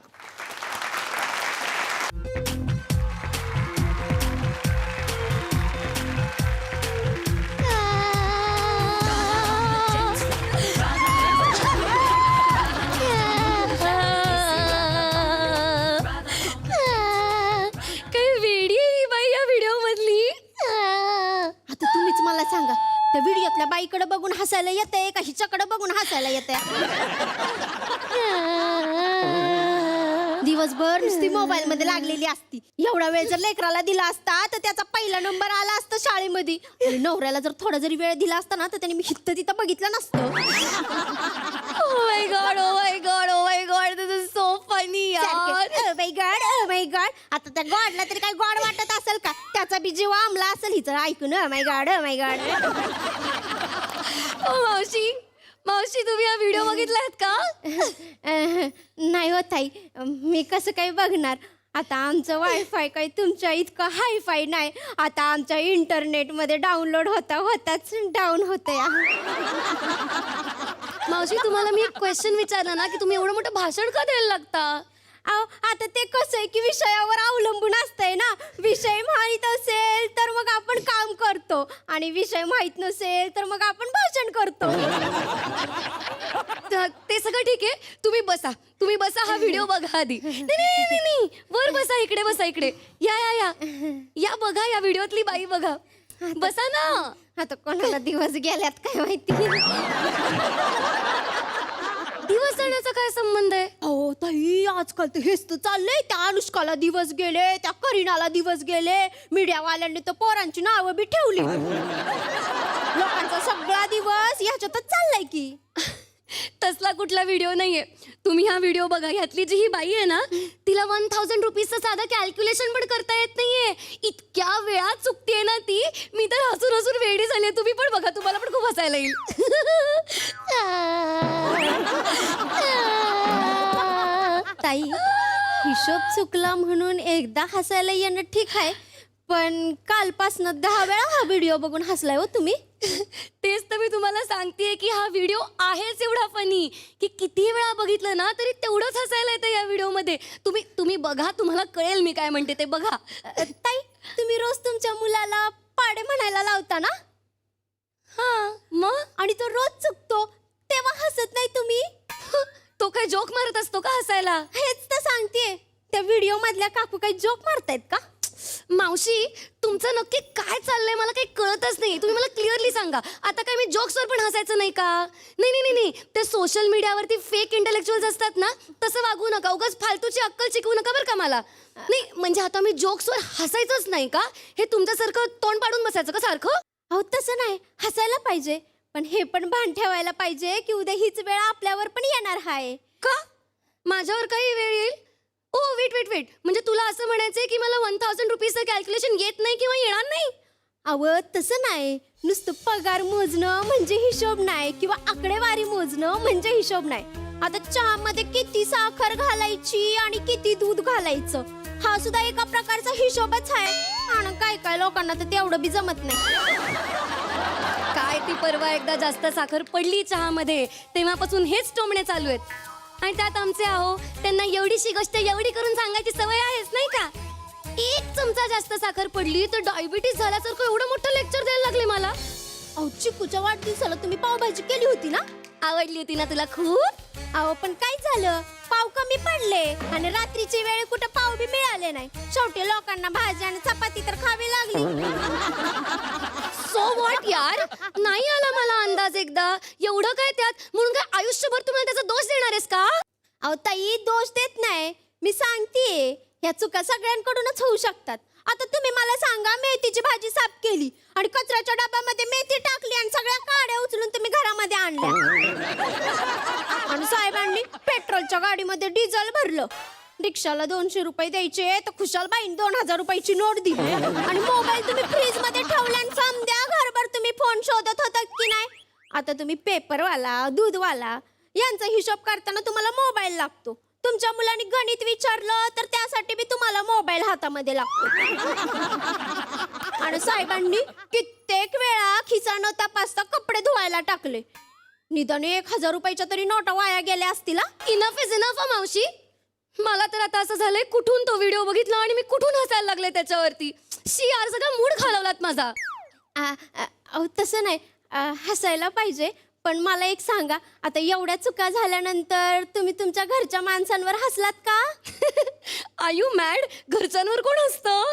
काय वेडी आहे ही बाई या व्हिडिओ मधली. आता तुम्हीच मला सांगा, त्या व्हिडिओतल्या बाईकडे बघून हसायला येते का हिच्याकडे बघून हसायला येते? दिवसभर नुसती मोबाईल मध्ये लागलेली असती. एवढा वेळ जर लेकराला दिला असता तर त्याचा पहिला नंबर आला असता शाळेमध्ये. आणि नवऱ्याला जर थोडा जरी वेळ दिला असता ना तर त्याने मी हित्त तिथं बघितलं नसतं. Oh my god, oh my god, oh my god, this is so funny यार. Oh my god, oh my god. आता त्या गॉडला तरी काय गॉड वाटत असेल का? त्याचा बी जीव आमला असेल हिचं ऐकून. Oh my god, oh my god. मावशी मावशी, तुम्ही हा व्हिडिओ बघितलात का? नाही हो ताई, मी कसं काही बघणार. आता आमचं वायफाय काही तुमच्या इतकं हायफाय नाही. आता आमच्या इंटरनेटमध्ये डाउनलोड होताच डाऊन होतं. मावशी, तुम्हाला मी एक क्वेश्चन विचारला ना की तुम्ही एवढं मोठं भाषण का द्यायला लागता? आता ते कसं आहे की विषयावर अवलंबून असतंय ना. विषय माहीत असेल तर मग आपण काम करतो आणि विषय माहीत नसेल तर मग आपण भाषण करतो. ते सगळं ठीक आहे, तुम्ही बसा हा व्हिडिओ बघा आधी. नाही, वर बसा, इकडे बसा, इकडे या या या या बघा, या व्हिडिओतली बाई बघा. बसा ना. आता कोणाला दिवस गेल्यात काय माहिती. दिवस जाण्याचा काय संबंध आहे? अहो ताई, आजकाल तर हेच तर चाललंय. त्या अनुष्काला दिवस गेले, त्या करीनाला दिवस गेले. मीडियावाल्यांनी तर पोरांची नावं बी ठेवली. लोकांचा सगळा दिवस ह्याच्यातच चाललाय की. तसला कुठला व्हिडिओ नाहीये. तुम्ही हा व्हिडिओ बघा. ह्यातली जी ही बाई आहे ना, तिला 1000 रुपीजचं साधं कॅल्क्युलेशन पण करता येत नाहीये. इतक्या वेळात चुकतीये ना ती. मी तर हसून हसून वेडी झाली. तुम्ही पण बघा, तुम्हाला पण खूप हसायला येईल. ताई, हिशोब चुकला म्हणून एकदा हसायला येणं ठीक आहे, पण कालपासनं 10 वेळा हा व्हिडिओ बघून हसलाय हो तुम्ही. तेच तर मी तुम्हाला सांगतेय की हा व्हिडिओ आहेच एवढा फनी की किती वेळा बघितलं ना तरी तेवढंच हसायला येतं या व्हिडिओमध्ये. तुम्ही बघा, तुम्हाला कळेल मी काय म्हणते ते बघा. ताई, तुम्ही रोज तुमच्या मुलाला पाडे म्हणायला लावता ना? हा मग? आणि तो रोज चुकतो तेव्हा हसत नाही तुम्ही? तो काय जोक मारत असतो का हसायला? हेच तर सांगतेय. त्या व्हिडिओ मधल्या काकू काही जोक मारतायत का? मावशी, तुमचं नक्की काय चाललंय मला काही कळतच नाही. तुम्ही मला क्लिअरली सांगा. आता काय मी जोक्सवर पण हसायचं नाही का? नाही, ते सोशल मीडियावरती फेक इंटेलेक्च्युअल्स असतात ना, तसं वागू नका. उगाच फालतूची अक्कल शिकवू नका बरं का मला. नाही म्हणजे आता मी जोक्सवर हसायचंच नाही का? हे तुमच्यासारखं तोंड पाडून बसायचं का सारखं? अहो तसं नाही, हसायला पाहिजे, पण हे पण भान ठेवायला पाहिजे की उद्या हीच वेळ आपल्यावर पण येणार आहे. का? माझ्यावर काही वेळ येईल? ओ वेट, म्हणजे तुला असं म्हणायचंय की मला 1000 रुपीजचं कॅल्क्युलेशन येत नाही किंवा येणार नाही? अव तसं नाही. नुसतं पगार मोजणं म्हणजे हिशोब नाही, किंवा आकडेवारी मोजणं म्हणजे हिशोब नाही. आता चहामध्ये किती साखर घालायची आणि किती दूध घालायचं हा सुद्धा एका प्रकारचा हिशोबच आहे. आणि काय लोकांना तर तेवढं बी जमत नाही. काय ती परवा एकदा जास्त साखर पडली चहामध्ये तेव्हापासून हेच टोमणे चालू आहेत. आणि त्यात आमचे आहो त्यांना एवढीशी गोष्ट एवढी करून सांगायची सवय आहेच नाही का. एक चमचा जास्त साखर पडली तर डायबिटीस झाल्यासारखं एवढं मोठं लेक्चर द्यायला लागले मला. अहो चिकूच्या वाढदिवसाला तुम्ही पावभाजी केली होती ना? आवडली होती ना तुला खूप. अहो पण काय झालं, पाव कमी पडले आणि रात्रीची वेळ कुठं पाव बी मिळाले नाही. शेवटी लोकांना भाजी आणि चपाती तर खावी लागली. सो व्हॉट यार, नाही आला मला अंदाज एकदा. एवढं काय त्यात म्हणून काय आयुष्यभर तुम्हाला त्याचा दोष देणार आहेस का? अहो ताई दोष देत नाही, मी सांगतेय ह्या चुका सगळ्यांकडूनच होऊ शकतात. आता तुम्ही मला सांगा, मेथीची भाजी साफ केली आणि कचऱ्याच्या डब्यामध्ये मेथी टाकली आणि सगळ्या काड्या उचलून तुम्ही घरामध्ये आणल्या. आणि साहेबांनी पेट्रोलच्या गाडीमध्ये डिझेल भरलं. रिक्षाला 200 रुपये द्यायचे तर खुशाल बाईन 2000 रुपयाची नोट दिली. आणि मोबाईल तुम्ही फ्रीज मध्ये ठेवला आणि समद्या घरभर तुम्ही फोन शोधत होता की नाही. आता तुम्ही पेपरवाला, दूधवाला यांचा हिशोब करताना तुम्हाला मोबाईल लागतो. तुमच्या मुलांनी गणित विचारलं तर त्यासाठी बी तुम्हाला मोबाईल हातामध्ये लागतो. आणि साहेबांनी कित्येक वेळा खिसा न तपासता कपडे धुवायला टाकले. निदान 1000 रुपयाच्या तरी नोटा वाया गेल्या असतील. इनफ इज इनफ मावशी. मला तर आता असं झालंय, कुठून तो व्हिडिओ बघितला आणि मी कुठून हसायला लागले त्याच्यावरती. शी यार, सगळा मूड घालवलात माझा. अहो तसं नाही, हसायला पाहिजे. पण मला एक सांगा, आता एवढ्या चुका झाल्यानंतर तुम्ही तुमच्या घरच्या माणसांवर हसलात का? R you mad? घरच्यांवर कोण असतं?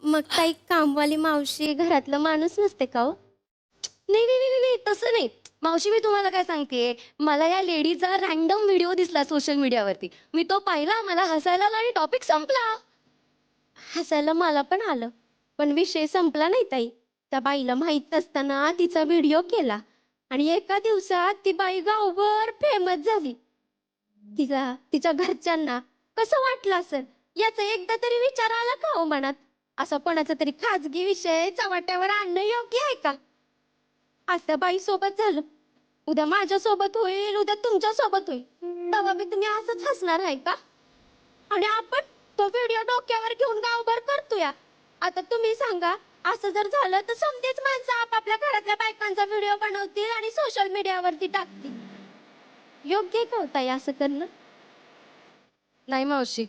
मग काही कामवाली मावशी घरातलं माणूस नसते का हो? नाही नाही नाही नाही, तसं नाही मावशी. मी तुम्हाला काय सांगते, मला या लेडीचा रॅन्डम व्हिडिओ दिसला सोशल मीडियावरती. मी तो पाहिला, मला हसायला आलं आणि टॉपिक संपला. हसायला मला पण आलं, पण विषय संपला नाही ताई. त्या बाईला माहित नसताना तिचा व्हिडिओ केला आणि एका दिवसात ती बाई गावभर फेमस झाली. तिच्या घरच्यांना कसं वाटलं असेल याचा एकदा तरी विचार आला का हो मनात? असा कोणाचा तरी खाजगी विषय चव्हाट्यावर आणणं योग्य आहे का? आज त्या बाई सोबत झालं, उद्या माझ्या सोबत होईल, उद्या तुमच्या सोबत होईल. तेव्हा बी तुम्ही असंच हसणार आहे का? आणि आपण तो व्हिडिओ डोक्यावर घेऊन गावभर करतोय. आता तुम्ही सांगा, असं जर झालं तर समजेच माणसं आपापल्या घरातल्या बायकांचा व्हिडिओ बनवतील आणि सोशल मीडियावरती टाकतील. योग्य का होता असं करणं? नाही मावशी,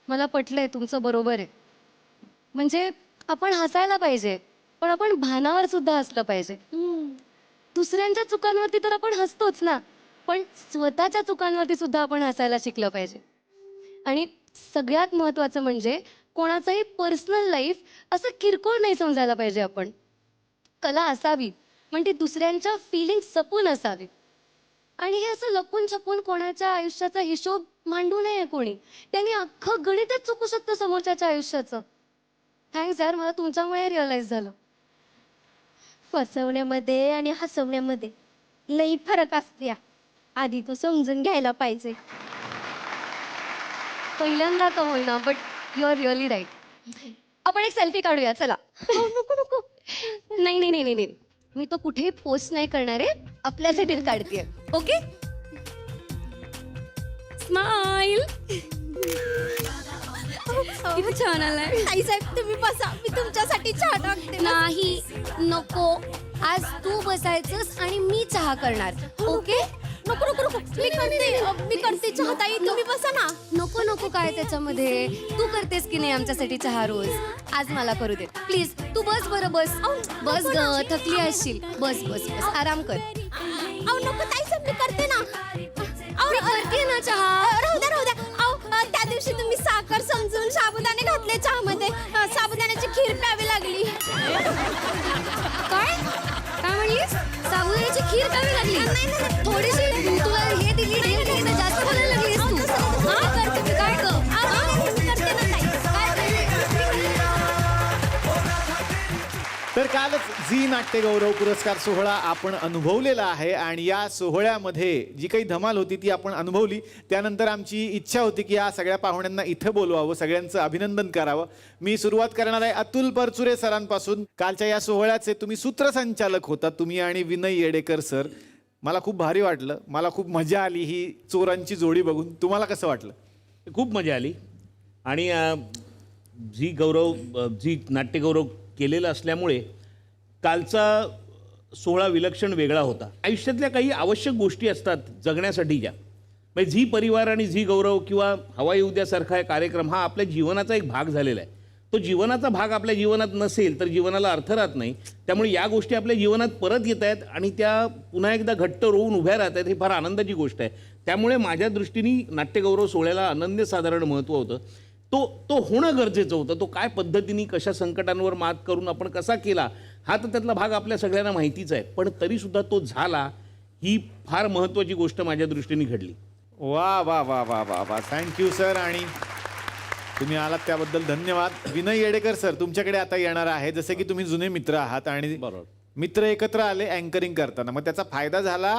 मला पटलंय, तुमचं बरोबर आहे. म्हणजे आपण हसायला पाहिजे, पण आपण भानावर सुद्धा हसलं पाहिजे. दुसऱ्यांच्या चुकांवरती तर आपण हसतोच ना, पण स्वतःच्या चुकांवरती सुद्धा आपण हसायला शिकलं पाहिजे. आणि सगळ्यात महत्वाचं म्हणजे कोणाचंही पर्सनल लाईफ असं किरकोळ नाही समजायला पाहिजे. आपण कला असावी, म्हणजे दुसऱ्यांच्या फिलिंग्स जपून असावी. आणि हे असं लपून छपून कोणाच्या आयुष्याचा हिशोब मांडू नये कोणी. त्यांनी अख्खं गणितच चुकू शकतं समोरच्याच्या आयुष्याचं. थँक्स यार, मला तुमच्यामुळे रिअलाइज झालं. फसवण्यामध्ये आणि हसवण्यामध्ये लई फरक असते. आधी तो समजून घ्यायला पाहिजे. पहिल्यांदा का होईना, but you are really right. आपण एक सेल्फी काढूया चला. नको नको. नाही नाही नाही नाही, मी तो कुठेही पोस्ट नाही करणार आहे, आपल्यासाठीच काढतेय. Okay, smile. किती छान आलाय. आई साहेब तुम्ही बसा, मी तुमच्यासाठी चहा टाकते. नाही नको, आज तू बसायचंस आणि मी चहा करणार. ओके, नको नको नको, मी करते चहा ताई, तुम्ही बसा ना. नको नको, काय त्याच्यामध्ये, तू करतेस की नाही आमच्यासाठी चहा रोज, आज मला करू दे प्लीज. तू बस बरं, बस बस ग, थकली असशील. बस बस बस, आराम कर. अहो नको ताई साहेब, मी करते ना. मी करते ना चहा. राहू द्या राहू द्या. अहो त्या दिवशी तुम्ही साखर समजून साबुदाणे घातले चहामध्ये, साबुदाण्याची खीर प्यावी लागली. काय काय म्हणलीस? साबुदाण्याची खीर प्यावी लागली? नाही थोडीशी तुला हे दिली, जास्त बोलायला लागलीस तू. हा करते मी, काय ग? करते ना ताई. तर कालच झी नाट्य गौरव पुरस्कार सोहळा आपण अनुभवलेला आहे आणि या सोहळ्यामध्ये जी काही धमाल होती ती आपण अनुभवली. त्यानंतर आमची इच्छा होती की या सगळ्या पाहुण्यांना इथं बोलवावं, सगळ्यांचं अभिनंदन करावं. मी सुरुवात करणार आहे अतुल परचुरे सरांपासून. कालच्या या सोहळ्याचे तुम्ही सूत्रसंचालक होता, तुम्ही आणि विनय येडेकर सर. मला खूप भारी वाटलं, मला खूप मजा आली ही चोरांची जोडी बघून. तुम्हाला कसं वाटलं? खूप मजा आली. आणि झी नाट्यगौरव केलेलं असल्यामुळे कालचा सोहळा विलक्षण वेगळा होता. आयुष्यातल्या काही आवश्यक गोष्टी असतात जगण्यासाठीच्या, म्हणजे झी परिवार आणि झी गौरव किंवा हवाई उद्यासारखा कार्यक्रम हा आपल्या जीवनाचा एक भाग झालेला आहे. तो जीवनाचा भाग आपल्या जीवनात नसेल तर जीवनाला अर्थ राहत नाही. त्यामुळे या गोष्टी आपल्या जीवनात परत येत आहेत आणि त्या पुन्हा एकदा घट्ट रोवून उभ्या राहत आहेत, ही फार आनंदाची गोष्ट आहे. त्यामुळे माझ्या दृष्टीने नाट्यगौरव सोहळ्याला अनन्यसाधारण महत्त्व होतं. तो होणं गरजेचं होतं. तो काय पद्धतीने कशा संकटांवर मात करून आपण कसा केला हा तर त्यातला भाग आपल्या सगळ्यांना माहितीच आहे. पण तरीसुद्धा तो झाला, ही फार महत्त्वाची गोष्ट माझ्या दृष्टीने घडली. वा वा वा वा वा वा, थँक्यू सर. आणि तुम्ही आलात त्याबद्दल धन्यवाद. विनय येडेकर सर तुमच्याकडे आता येणार आहे. जसे की तुम्ही जुने मित्र आहात आणि मित्र एकत्र आले अँकरिंग करताना, मग त्याचा फायदा झाला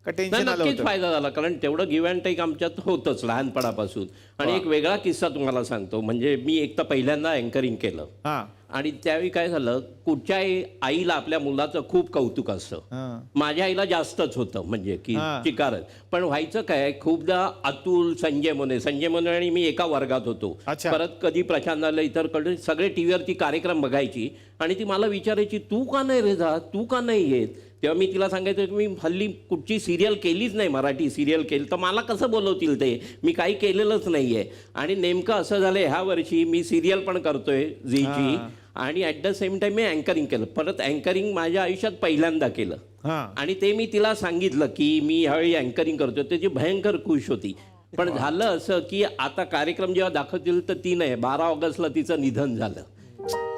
का टेन्शन आलं नक्कीच होतं? फायदा झाला, कारण तेवढं गिव्ह अँड टेक आमच्यात होतच लहानपणापासून. आणि एक वेगळा किस्सा तुम्हाला सांगतो. म्हणजे मी एक तर पहिल्यांदा अँकरिंग केलं हां आणि त्यावेळी काय झालं, कुठच्याही आईला आपल्या मुलाचं खूप कौतुक असतं. हां माझ्या आईला जास्तच होतं, म्हणजे की हा. चिकारच. पण व्हायचं काय, खूपदा अतुल, संजय मोने आणि मी एका वर्गात होतो. अच्छा. परत कधी प्रशांत आलं, इतर कडे सगळे टीव्हीवरती कार्यक्रम बघायची आणि ती मला विचारायची, तू का नाही रे जा, तू का नाही येत? तेव्हा मी तिला सांगायचं की मी हल्ली कुठची सिरियल केलीच नाही, मराठी सिरियल केली तर मला कसं बोलवतील ते, मी काही केलेलंच नाही आहे. आणि नेमकं असं झालं, ह्या वर्षी मी सिरियल पण करतोय झीची आणि at the same time me anchoring केलं. परत अँकरिंग माझ्या आयुष्यात पहिल्यांदा केलं. हां आणि ते मी तिला सांगितलं की मी ह्यावेळी अँकरिंग करतो. त्याची भयंकर खुश होती. पण झालं असं की आता कार्यक्रम जेव्हा दाखवतील तर ती नाही, 12 ऑगस्टला तिचं निधन झालं.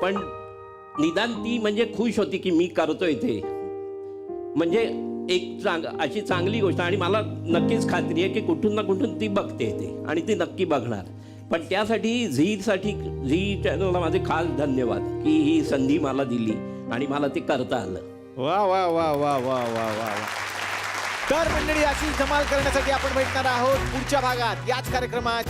पण निदान ती म्हणजे खुश होती की मी करतोय ते, म्हणजे एक अशी चांगली गोष्ट. आणि मला नक्कीच खात्री आहे की कुठून ना कुठून ती बघते ते आणि ती नक्की बघणार. पण त्यासाठी झी चॅनलला माझे खास धन्यवाद की ही संधी मला दिली आणि मला ते करता आलं. वा वा वा वा वा वा वा. तर मंडळी अशी धमाल करण्यासाठी आपण भेटणार आहोत पुढच्या भागात याच कार्यक्रमात.